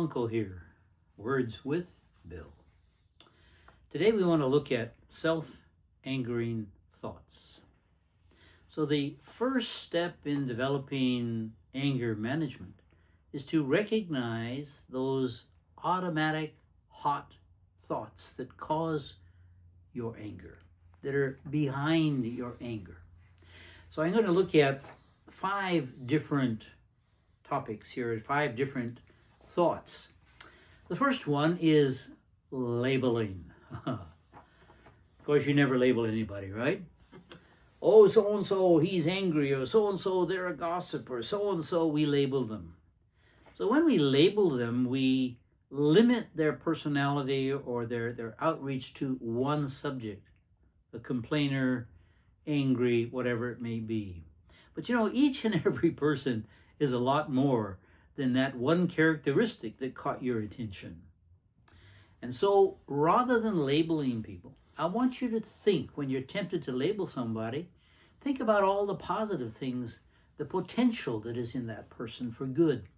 Uncle here, Words with Bill. Today we want to look at self-angering thoughts. So the first step in developing anger management is to recognize those automatic hot thoughts that cause your anger, that are behind your anger. So I'm going to look at 5 different topics here, 5 different thoughts. The first one is labeling. Of course, you never label anybody, right? Oh, so-and-so, he's angry, or so-and-so, they're a gossip, or so-and-so, we label them. So when we label them, we limit their personality or their outreach to one subject, a complainer, angry, whatever it may be. But each and every person is a lot more than that one characteristic that caught your attention. And so rather than labeling people, I want you to think, when you're tempted to label somebody, think about all the positive things, the potential that is in that person for good,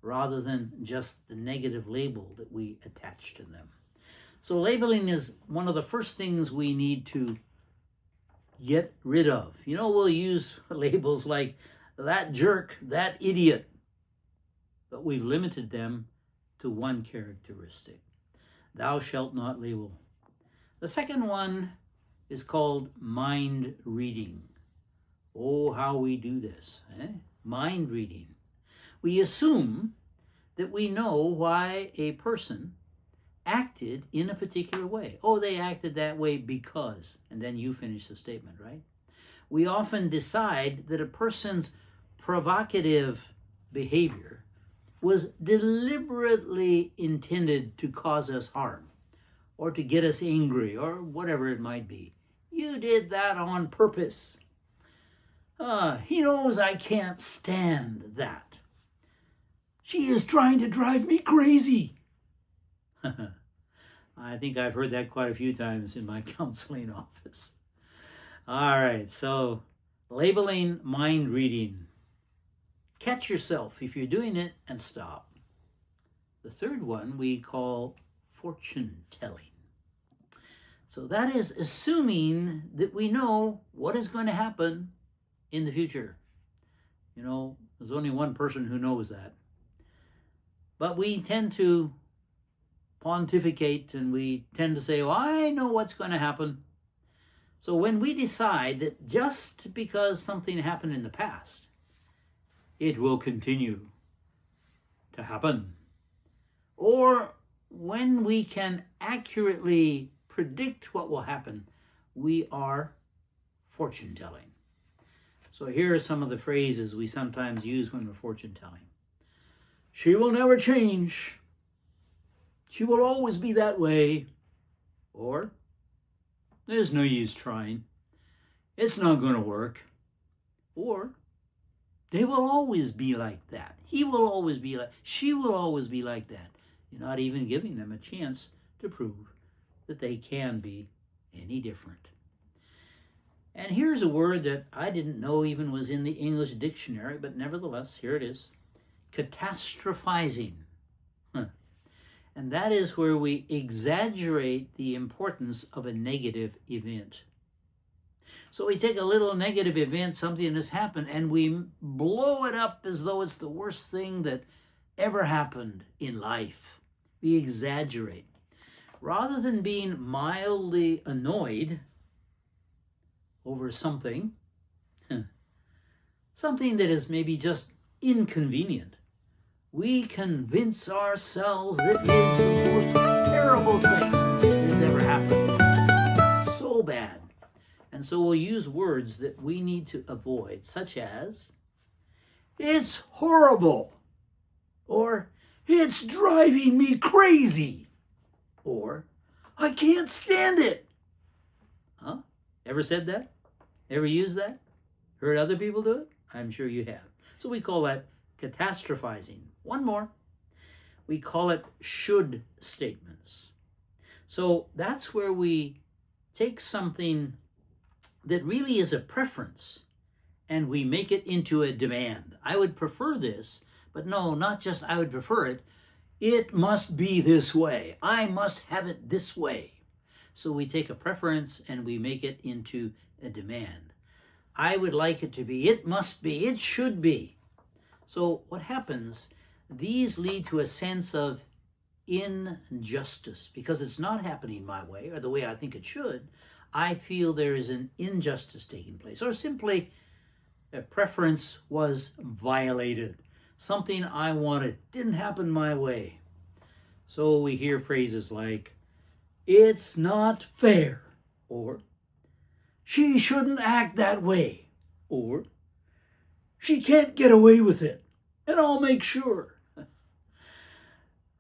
rather than just the negative label that we attach to them. So labeling is one of the first things we need to get rid of. We'll use labels like that jerk, that idiot, but we've limited them to one characteristic. Thou shalt not label. The second one is called mind reading. Oh, how we do this, Mind reading. We assume that we know why a person acted in a particular way. Oh, they acted that way because, and then you finish the statement, right? We often decide that a person's provocative behavior was deliberately intended to cause us harm or to get us angry or whatever it might be. You did that on purpose. He knows I can't stand that. She is trying to drive me crazy. I think I've heard that quite a few times in my counseling office. All right, so labeling, mind reading. Catch yourself if you're doing it and stop. The third one we call fortune telling. So that is assuming that we know what is going to happen in the future. There's only one person who knows that. But we tend to pontificate and we tend to say, well, I know what's going to happen. So when we decide that just because something happened in the past, it will continue to happen, or when we can accurately predict what will happen, we are fortune telling. So here are some of the phrases we sometimes use when we're fortune telling. She will never change. She will always be that way. Or, there's no use trying. It's not going to work. Or, they will always be like that. He will always be like, she will always be like that. You're not even giving them a chance to prove that they can be any different. And here's a word that I didn't know even was in the English dictionary, but nevertheless, here it is. Catastrophizing. And that is where we exaggerate the importance of a negative event. So we take a little negative event, something that's happened, and we blow it up as though it's the worst thing that ever happened in life. We exaggerate. Rather than being mildly annoyed over something, something that is maybe just inconvenient, we convince ourselves that it is the most terrible thing that has ever happened. So bad. And so we'll use words that we need to avoid, such as, it's horrible, or it's driving me crazy, or I can't stand it. Ever said that? Ever used that? Heard other people do it? I'm sure you have. So we call that catastrophizing. One more. We call it should statements. So that's where we take something that really is a preference and we make it into a demand. I would prefer this, but no, not just I would prefer it. It must be this way. I must have it this way. So we take a preference and we make it into a demand. I would like it to be. It must be. It should be. So what happens? These lead to a sense of injustice because it's not happening my way or the way I think it should. I feel there is an injustice taking place, or simply a preference was violated. Something I wanted didn't happen my way. So we hear phrases like, it's not fair, or she shouldn't act that way, or she can't get away with it, and I'll make sure.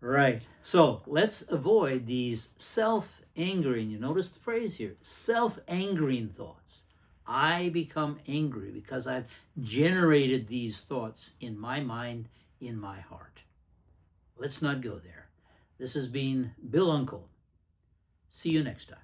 Right. So let's avoid these self-angering, you notice the phrase here, self-angering thoughts. I become angry because I've generated these thoughts in my mind, in my heart. Let's not go there. This has been Bill Uncle. See you next time.